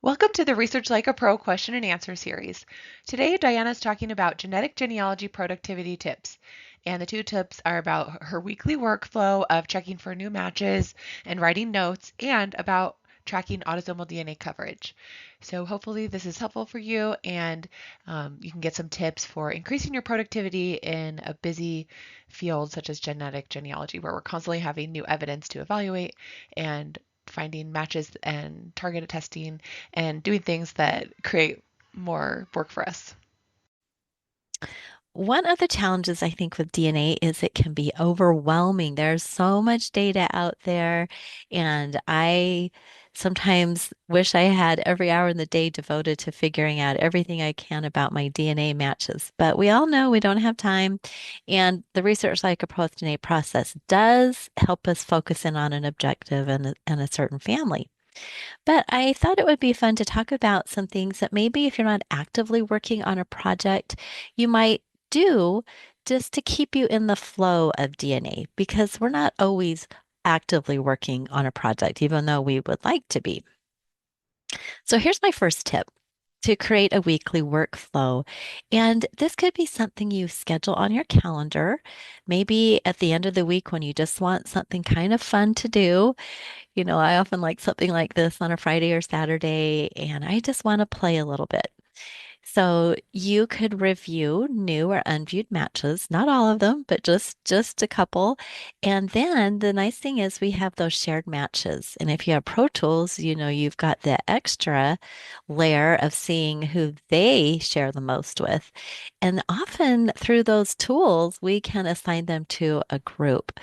Welcome to the Research Like a Pro question and answer series. Today, Diana's talking about genetic genealogy productivity tips. And the two tips are about her weekly workflow of checking for new matches and writing notes, and about tracking autosomal DNA coverage. So, hopefully, this is helpful for you, and you can get some tips for increasing your productivity in a busy field such as genetic genealogy, where we're constantly having new evidence to evaluate and finding matches and targeted testing and doing things that create more work for us. One of the challenges I think with DNA is it can be overwhelming. There's so much data out there, and I sometimes wish I had every hour in the day devoted to figuring out everything I can about my DNA matches. But we all know we don't have time, and the research like approach DNA process does help us focus in on an objective and a certain family. But I thought it would be fun to talk about some things that maybe if you're not actively working on a project, you might do just to keep you in the flow of DNA because we're not always actively working on a project, even though we would like to be. So here's my first tip to create a weekly workflow. And this could be something you schedule on your calendar, maybe at the end of the week when you just want something kind of fun to do. I often like something like this on a Friday or Saturday, and I just want to play a little bit. So you could review new or unviewed matches, not all of them, but just a couple. And then the nice thing is we have those shared matches. And if you have Pro Tools, you've got the extra layer of seeing who they share the most with. And often through those tools, we can assign them to a group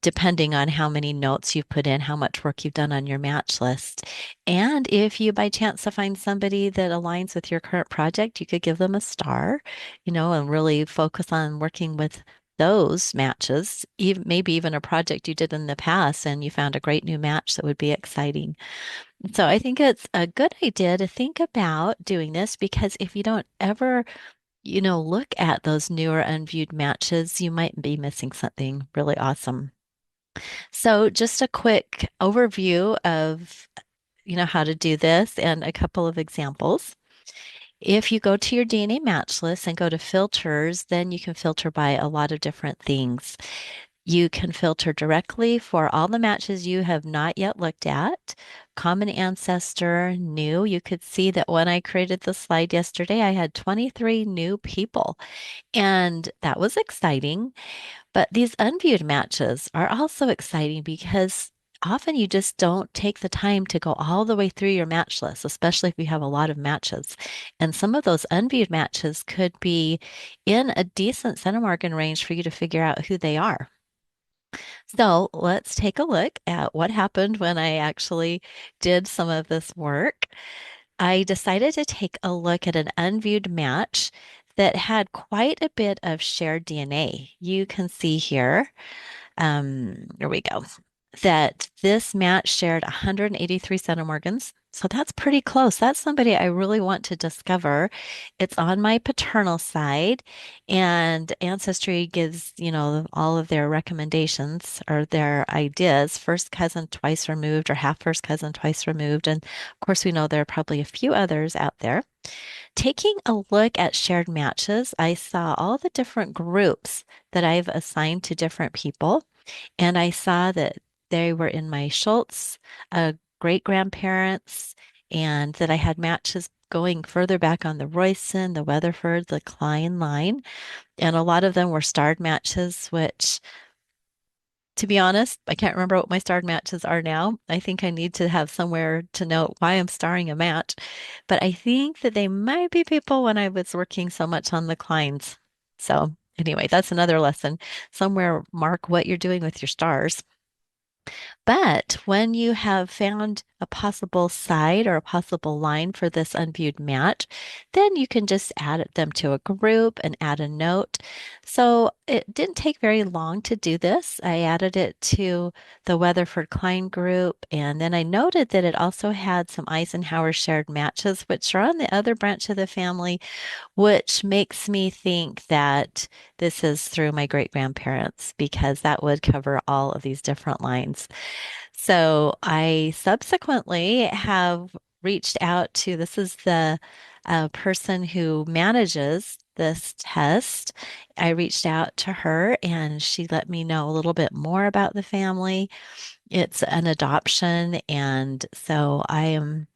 depending on how many notes you've put in, how much work you've done on your match list. And if you by chance to find somebody that aligns with your current project, you could give them a star, and really focus on working with those matches, even maybe even a project you did in the past and you found a great new match that would be exciting. So I think it's a good idea to think about doing this because if you don't ever look at those newer unviewed matches, you might be missing something really awesome. So just a quick overview of, how to do this and a couple of examples. If you go to your DNA match list and go to filters, then you can filter by a lot of different things. You can filter directly for all the matches you have not yet looked at. Common ancestor, new. You could see that when I created the slide yesterday, I had 23 new people, and that was exciting. But these unviewed matches are also exciting because often you just don't take the time to go all the way through your match list, especially if you have a lot of matches. And some of those unviewed matches could be in a decent centimorgan range for you to figure out who they are. So let's take a look at what happened when I actually did some of this work. I decided to take a look at an unviewed match that had quite a bit of shared DNA. You can see here, here we go, that this match shared 183 centimorgans. So that's pretty close. That's somebody I really want to discover. It's on my paternal side, and Ancestry gives, all of their recommendations or their ideas, first cousin twice removed or half first cousin twice removed. And of course, we know there are probably a few others out there. Taking a look at shared matches, I saw all the different groups that I've assigned to different people. And I saw that they were in my Schultz great grandparents, and that I had matches going further back on the Royson, the Weatherford, the Klein line. And a lot of them were starred matches, which, to be honest, I can't remember what my starred matches are now. I think I need to have somewhere to note why I'm starring a match. But I think that they might be people when I was working so much on the Kleins. So, anyway, that's another lesson. Somewhere mark what you're doing with your stars. But when you have found a possible side or a possible line for this unviewed match, then you can just add them to a group and add a note. So it didn't take very long to do this. I added it to the Weatherford Klein group, and then I noted that it also had some Eisenhower shared matches, which are on the other branch of the family, which makes me think that this is through my great grandparents because that would cover all of these different lines. So I subsequently have reached out to this is the person who manages this test. I reached out to her and she let me know a little bit more about the family. It's an adoption, and so I'm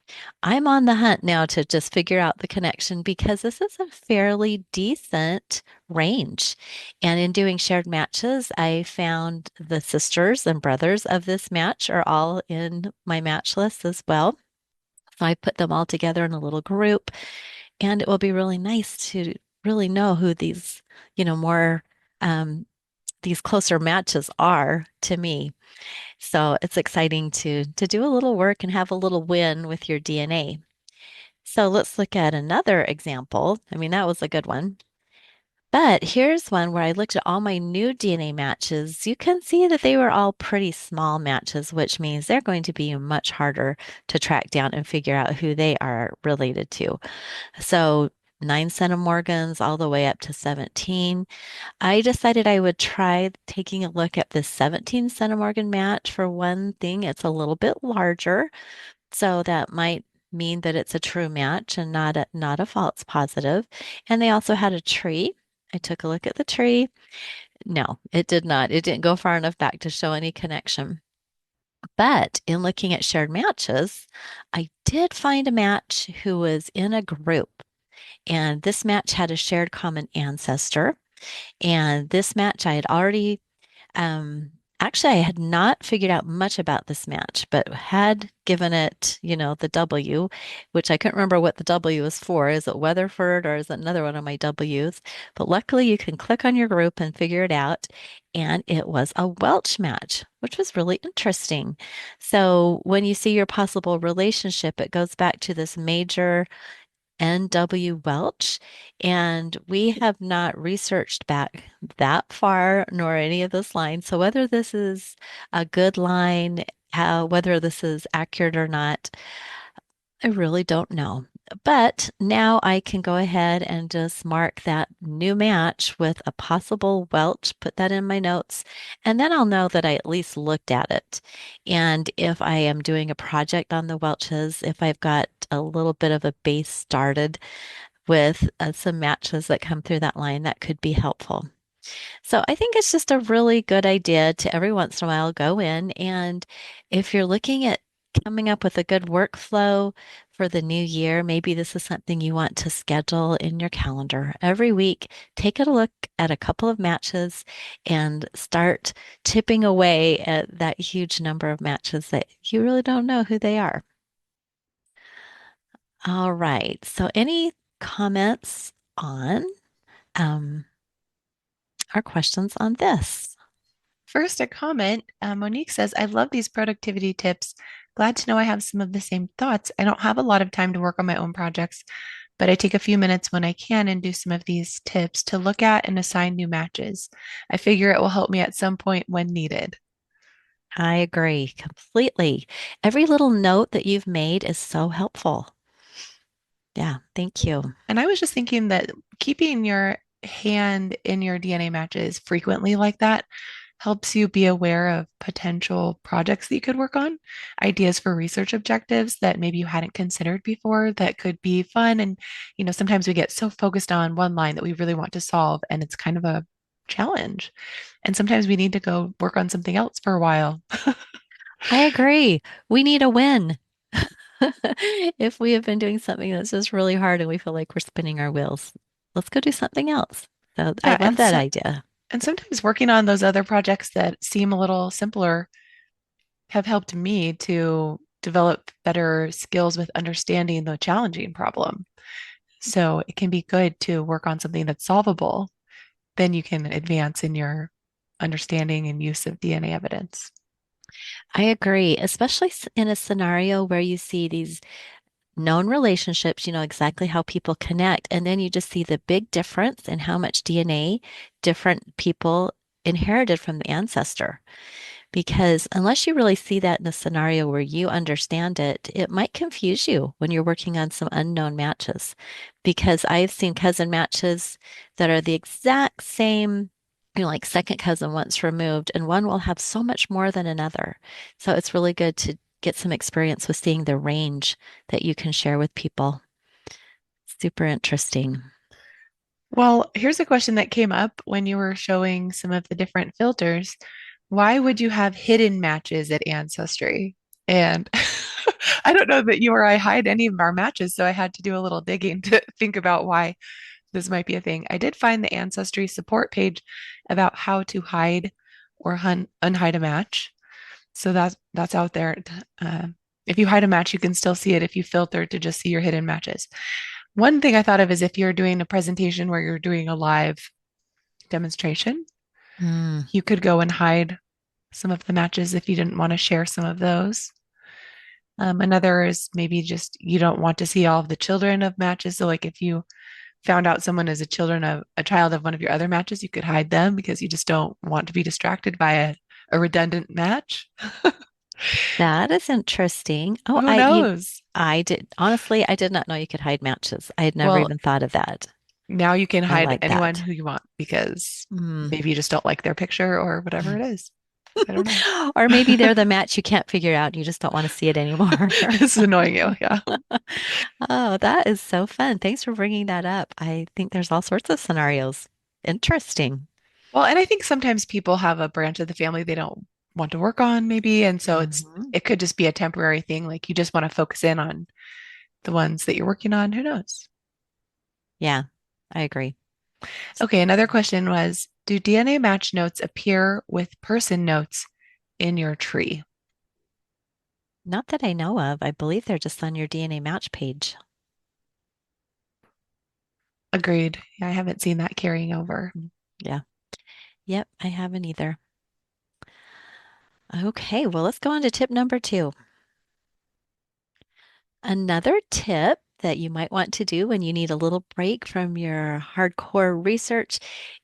on the hunt now to just figure out the connection because this is a fairly decent range. And in doing shared matches, I found the sisters and brothers of this match are all in my match list as well. So I put them all together in a little group, and it will be really nice to really know who these, more um, these closer matches are to me. So it's exciting to do a little work and have a little win with your DNA. So let's look at another example. I mean, that was a good one. But here's one where I looked at all my new DNA matches. You can see that they were all pretty small matches, which means they're going to be much harder to track down and figure out who they are related to. So 9 centimorgans all the way up to 17. I decided I would try taking a look at this 17 centimorgan match for one thing. It's a little bit larger, so that might mean that it's a true match and not a false positive. And they also had a tree. I took a look at the tree. No, it did not. It didn't go far enough back to show any connection. But in looking at shared matches, I did find a match who was in a group. And this match had a shared common ancestor. And this match I had already actually, I had not figured out much about this match, but had given it, the W, which I couldn't remember what the W is for. Is it Weatherford or is it another one of my W's? But luckily, you can click on your group and figure it out. And it was a Welch match, which was really interesting. So when you see your possible relationship, it goes back to this major N.W. Welch, and we have not researched back that far nor any of this line. So whether this is a good line, whether this is accurate or not, I really don't know. But now I can go ahead and just mark that new match with a possible Welch, put that in my notes, and then I'll know that I at least looked at it. And if I am doing a project on the Welches, if I've got a little bit of a base started with some matches that come through that line, that could be helpful. So I think it's just a really good idea to every once in a while go in and if you're looking at coming up with a good workflow for the new year, maybe this is something you want to schedule in your calendar. Every week, take a look at a couple of matches and start chipping away at that huge number of matches that you really don't know who they are. All right. So any comments on um, our questions on this? First, a comment. Monique says, I love these productivity tips. Glad to know I have some of the same thoughts. I don't have a lot of time to work on my own projects, but I take a few minutes when I can and do some of these tips to look at and assign new matches. I figure it will help me at some point when needed. I agree completely. Every little note that you've made is so helpful. Yeah, thank you. And I was just thinking that keeping your hand in your DNA matches frequently like that helps you be aware of potential projects that you could work on, ideas for research objectives that maybe you hadn't considered before that could be fun. And, sometimes we get so focused on one line that we really want to solve, and it's kind of a challenge. And sometimes we need to go work on something else for a while. I agree. We need a win. If we have been doing something that's just really hard and we feel like we're spinning our wheels, let's go do something else. So I Yeah, love that idea. and sometimes working on those other projects that seem a little simpler have helped me to develop better skills with understanding the challenging problem. So it can be good to work on something that's solvable. Then you can advance in your understanding and use of DNA evidence. I agree, especially in a scenario where you see these known relationships, you know exactly how people connect, and then you just see the big difference in how much DNA different people inherited from the ancestor. Because unless you really see that in a scenario where you understand it, it might confuse you when you're working on some unknown matches. Because I've seen cousin matches that are the exact same, like second cousin once removed, and one will have so much more than another. So it's really good to get some experience with seeing the range that you can share with people. Super interesting. Well, here's a question that came up when you were showing some of the different filters. Why would you have hidden matches at Ancestry? And I don't know that you or I hide any of our matches, so I had to do a little digging to think about why this might be a thing. I did find the Ancestry support page about how to hide or unhide a match. So that's out there. Uh, if you hide a match, you can still see it if you filter to just see your hidden matches. One thing I thought of is if you're doing a presentation where you're doing a live demonstration, Mm, you could go and hide some of the matches if you didn't want to share some of those. Another is maybe just you don't want to see all of the children of matches. So, like if you found out someone is a child of one of your other matches, you could hide them because you just don't want to be distracted by a redundant match. that is interesting. Oh, Who knows? I did honestly, I did not know you could hide matches. I had never Well, even thought of that. now you can I hide like anyone that. who you want because Mm. maybe you just don't like their picture or whatever it is. I don't know. Or maybe they're the match you can't figure out and you just don't want to see it anymore. This is annoying you. Yeah. Oh, that is so fun. Thanks for bringing that up. I think there's all sorts of scenarios. Interesting. Well, and I think sometimes people have a branch of the family they don't want to work on, maybe. And so Mhm. it could just be a temporary thing. Like you just want to focus in on the ones that you're working on. Who knows? Yeah, I agree. Okay, another question was, do DNA match notes appear with person notes in your tree? Not that I know of. I believe they're just on your DNA match page. Agreed. Yeah, I haven't seen that carrying over. Mm, yeah. Yep, I haven't either. Okay, well, let's go on to tip number two. Another tip that you might want to do when you need a little break from your hardcore research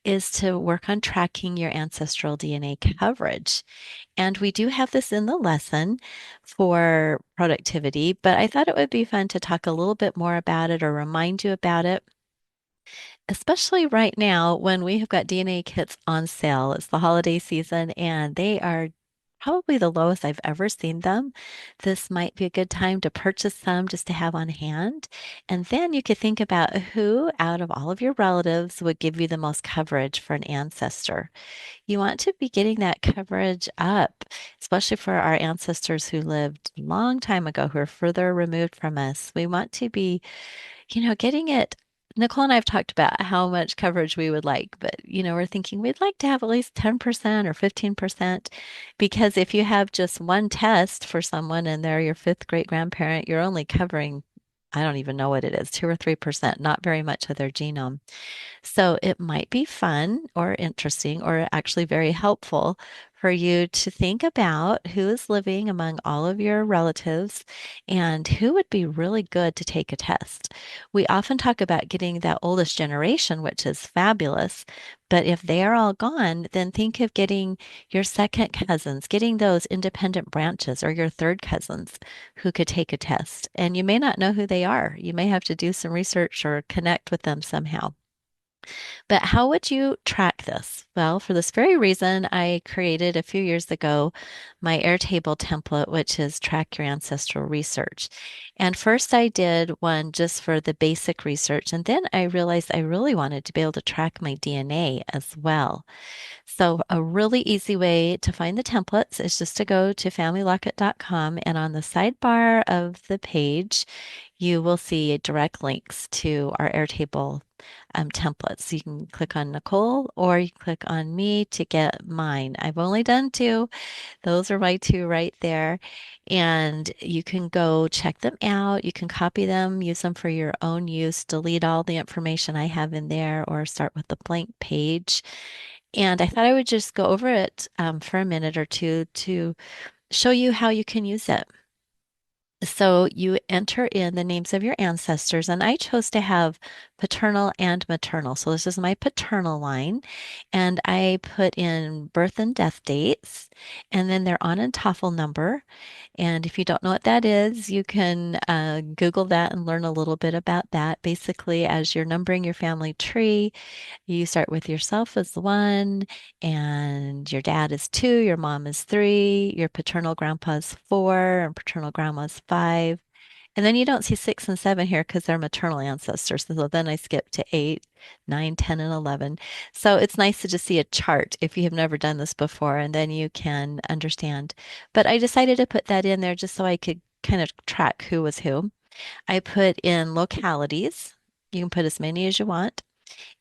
is to work on tracking your ancestral DNA coverage. And we do have this in the lesson for productivity, but I thought it would be fun to talk a little bit more about it or remind you about it, especially right now when we have got DNA kits on sale. It's the holiday season and they are probably the lowest I've ever seen them. This might be a good time to purchase some just to have on hand. And then you could think about who out of all of your relatives would give you the most coverage for an ancestor. You want to be getting that coverage up, especially for our ancestors who lived a long time ago, who are further removed from us. We want to be, getting it. Nicole and I have talked about how much coverage we would like, but we're thinking we'd like to have at least 10% or 15% because if you have just one test for someone and they're your fifth great grandparent, you're only covering, I don't even know what it is, 2 or 3%, not very much of their genome. So it might be fun or interesting or actually very helpful for you to think about who is living among all of your relatives and who would be really good to take a test. We often talk about getting that oldest generation, which is fabulous. But if they are all gone, then think of getting your second cousins, getting those independent branches or your third cousins who could take a test. And you may not know who they are. You may have to do some research or connect with them somehow. But how would you track this? Well, for this very reason, I created a few years ago my Airtable template, which is track your ancestral research. And first I did one just for the basic research, and then I realized I really wanted to be able to track my DNA as well. So, a really easy way to find the templates is just to go to familylocket.com, and on the sidebar of the page, you will see direct links to our Airtable templates. You can click on Nicole or you can click on me to get mine. I've only done two. Those are my two right there. And you can go check them out. You can copy them, use them for your own use, delete all the information I have in there, or start with a blank page. And I thought I would just go over it for a minute or two to show you how you can use it. So you enter in the names of your ancestors, and I chose to have paternal and maternal. So this is my paternal line, and I put in birth and death dates, and then their on and TOEFL number. And if you don't know what that is, you can Google that and learn a little bit about that. Basically, as you're numbering your family tree, you start with yourself as one, and your dad is two, your mom is three, your paternal grandpa's four, and paternal grandma's five. And then you don't see six and seven here because they're maternal ancestors. So then I skip to eight, nine, 10, and 11. So it's nice to just see a chart if you have never done this before, and then you can understand. But I decided to put that in there just so I could kind of track who was who. I put in localities. You can put as many as you want.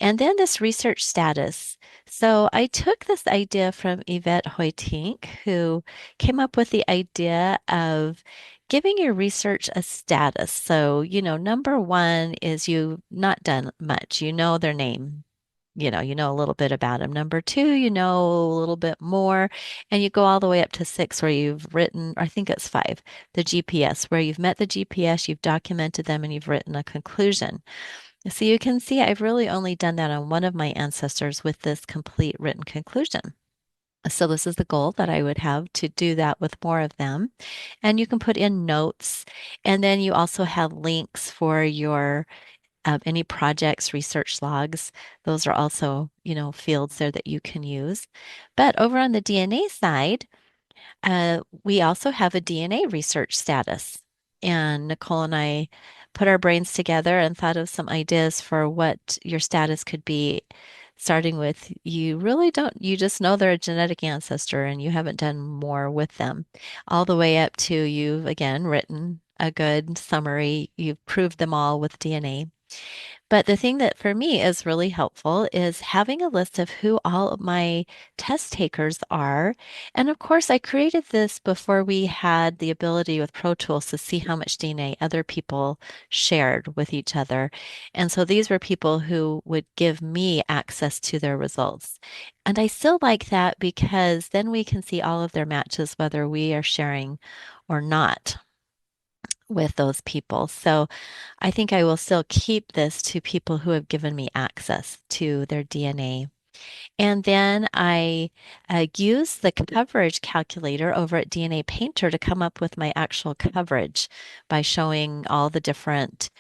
And then this research status. So I took this idea from Yvette Hoytink, who came up with the idea of giving your research a status. So, number one is you've not done much. You know their name. You know a little bit about them. Number two, you know a little bit more. And you go all the way up to six, where you've written, I think it's five, the GPS, where you've met the GPS, you've documented them, and you've written a conclusion. So you can see I've really only done that on one of my ancestors with this complete written conclusion. So this is the goal that I would have to do that with more of them. And you can put in notes, and then you also have links for your any projects, research logs. Those are also, fields there that you can use. But over on the DNA side, we also have a DNA research status. And Nicole and I put our brains together and thought of some ideas for what your status could be, starting with you really don't, you just know they're a genetic ancestor and you haven't done more with them, all the way up to you've again written a good summary, you've proved them all with DNA. But the thing that for me is really helpful is having a list of who all of my test takers are. And of course, I created this before we had the ability with Pro Tools to see how much DNA other people shared with each other. And so these were people who would give me access to their results. And I still like that because then we can see all of their matches, whether we are sharing or not with those people. So I think I will still keep this to people who have given me access to their DNA. And then I use the coverage calculator over at DNA Painter to come up with my actual coverage by showing all the different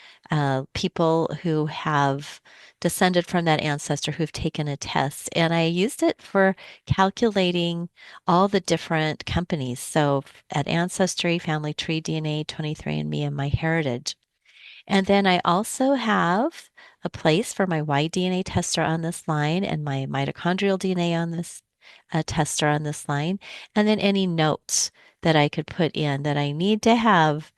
people who have descended from that ancestor who've taken a test. And I used it for calculating all the different companies. So at Ancestry, Family Tree, DNA, 23andMe, and MyHeritage. And then I also have a place for my Y-DNA tester on this line and my mitochondrial DNA on this tester on this line, and then any notes that I could put in that I need to have,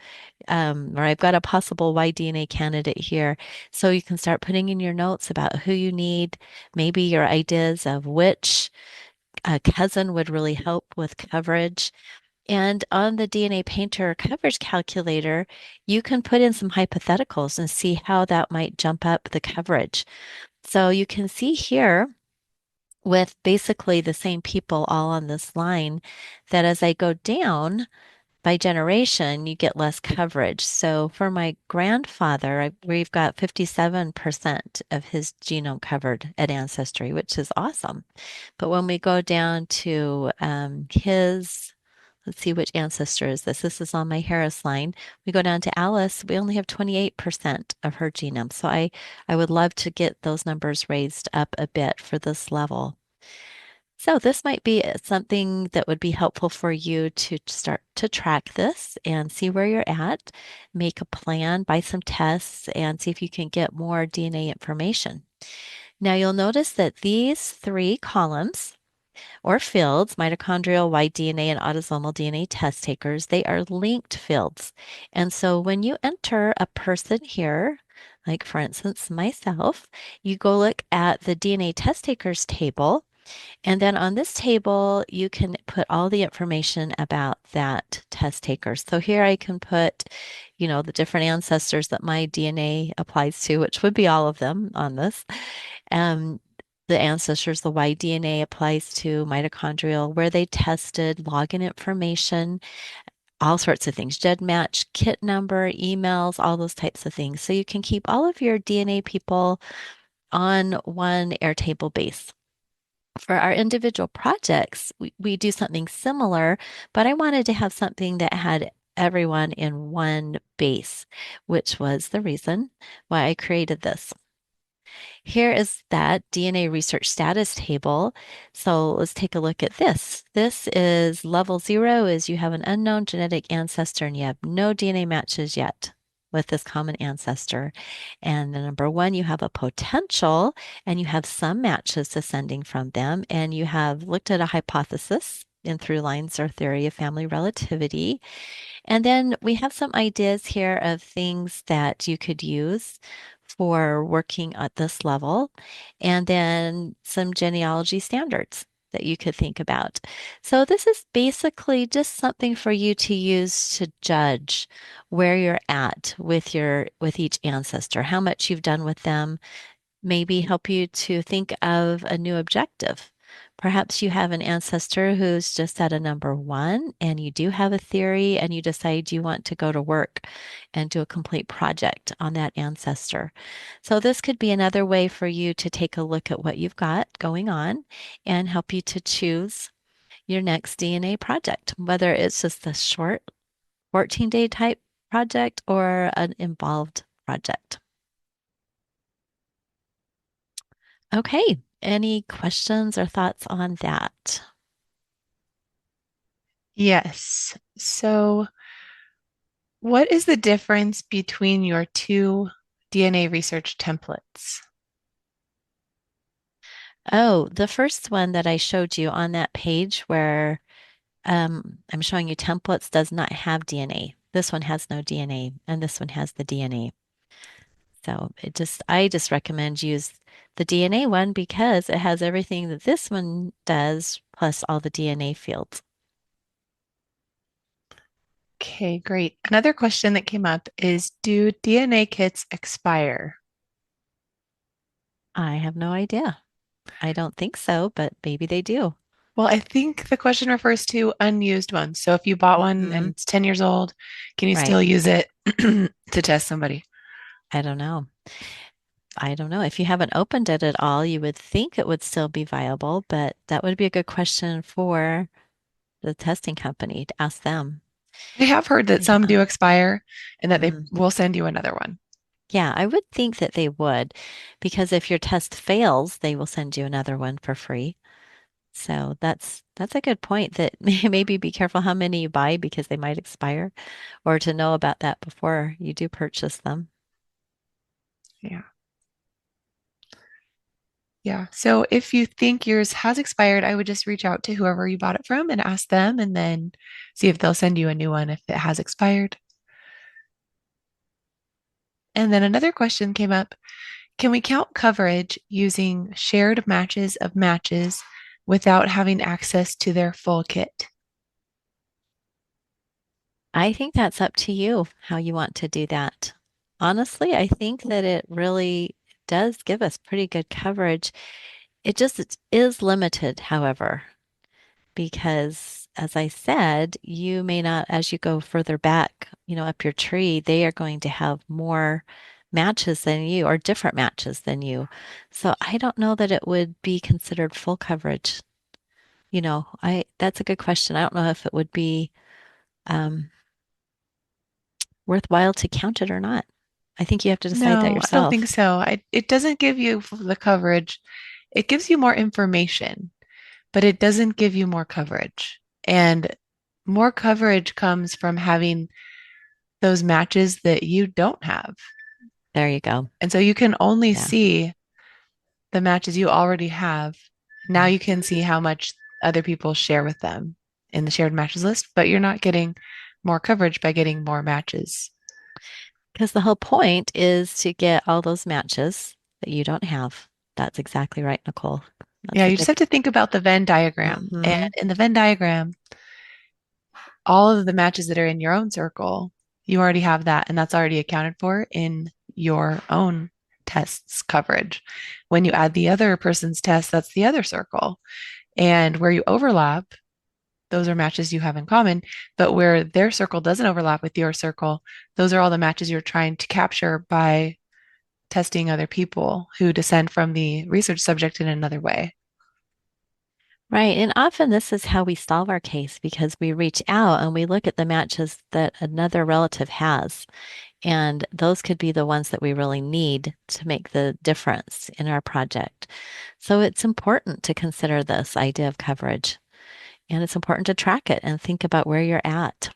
or I've got a possible Y-DNA candidate here. So you can start putting in your notes about who you need, maybe your ideas of which cousin would really help with coverage. And on the DNA Painter coverage calculator, you can put in some hypotheticals and see how that might jump up the coverage. So you can see here with basically the same people all on this line that as I go down by generation, you get less coverage. So for my grandfather, we've got 57% of his genome covered at Ancestry, which is awesome. But when we go down to his let's see which ancestor is this. This is on my Harris line. We go down to Alice. We only have 28% of her genome. So I would love to get those numbers raised up a bit for this level. So this might be something that would be helpful for you to start to track this and see where you're at, make a plan, buy some tests, and see if you can get more DNA information. Now you'll notice that these three columns or fields, mitochondrial, Y-DNA, and autosomal DNA test takers, they are linked fields. And so when you enter a person here, like for instance, myself, you go look at the DNA test takers table. And then on this table, you can put all the information about that test taker. So here I can put, the different ancestors that my DNA applies to, which would be all of them on this. Um, the ancestors, the Y-DNA applies to mitochondrial, where they tested, login information, all sorts of things, GED match, kit number, emails, all those types of things. So you can keep all of your DNA people on one Airtable base. For our individual projects, we do something similar, but I wanted to have something that had everyone in one base, which was the reason why I created this. Here is that DNA research status table. So let's take a look at this. This is level 0 is you have an unknown genetic ancestor and you have no DNA matches yet with this common ancestor. And the number 1, you have a potential and you have some matches descending from them. And you have looked at a hypothesis in through lines or theory of family relativity. And then we have some ideas here of things that you could use for working at this level, and then some genealogy standards that you could think about. So this is basically just something for you to use to judge where you're at with each ancestor, how much you've done with them, maybe help you to think of a new objective. Perhaps you have an ancestor who's just at a number 1 and you do have a theory and you decide you want to go to work and do a complete project on that ancestor. So this could be another way for you to take a look at what you've got going on and help you to choose your next DNA project, whether it's just a short 14-day type project or an involved project. Okay, any questions or thoughts on that? Yes. So, what is the difference between your two DNA research templates? Oh, the first one that I showed you on that page where I'm showing you templates does not have DNA. This one has no DNA, and this one has the DNA. So I just recommend use the DNA one because it has everything that this one does, plus all the DNA fields. Okay, great. Another question that came up is, do DNA kits expire? I have no idea. I don't think so, but maybe they do. Well, I think the question refers to unused ones. So if you bought one and Hmm. it's 10 years old, can you Right. still use it to test somebody? I don't know. I don't know. If you haven't opened it at all, you would think it would still be viable, but that would be a good question for the testing company to ask them. I have heard that some Yeah. do expire and that they Mm. will send you another one. Yeah, I would think that they would, because if your test fails, they will send you another one for free. So that's a good point that maybe be careful how many you buy because they might expire, or to know about that before you do purchase them. Yeah. Yeah. So if you think yours has expired, I would just reach out to whoever you bought it from and ask them and then see if they'll send you a new one if it has expired. And then another question came up. Can we count coverage using shared matches of matches without having access to their full kit? I think that's up to you how you want to do that. Honestly, I think that it really does give us pretty good coverage. It is limited, however, because as I said, you may not, as you go further back, up your tree, they are going to have more matches than you or different matches than you. So I don't know that it would be considered full coverage. I that's a good question. I don't know if it would be um, worthwhile to count it or not. I think you have to decide that No, I don't think yourself. so. It doesn't give you the coverage. It gives you more information, but it doesn't give you more coverage. And more coverage comes from having those matches that you don't have. There you go. And so you can only Yeah. see the matches you already have. Now you can see how much other people share with them in the shared matches list, but you're not getting more coverage by getting more matches. Because the whole point is to get all those matches that you don't have. That's exactly right, Nicole. Yeah, That's a you just good. have to think about the Venn diagram. And Hmm. in the Venn diagram, all of the matches that are in your own circle, you already have that, and that's already accounted for in your own test's coverage. When you add the other person's test, that's the other circle. And where you overlap, those are matches you have in common. But where their circle doesn't overlap with your circle, those are all the matches you're trying to capture by testing other people who descend from the research subject in another way. Right. And often this is how we solve our case because we reach out and we look at the matches that another relative has. And those could be the ones that we really need to make the difference in our project. So it's important to consider this idea of coverage and it's important to track it and think about where you're at.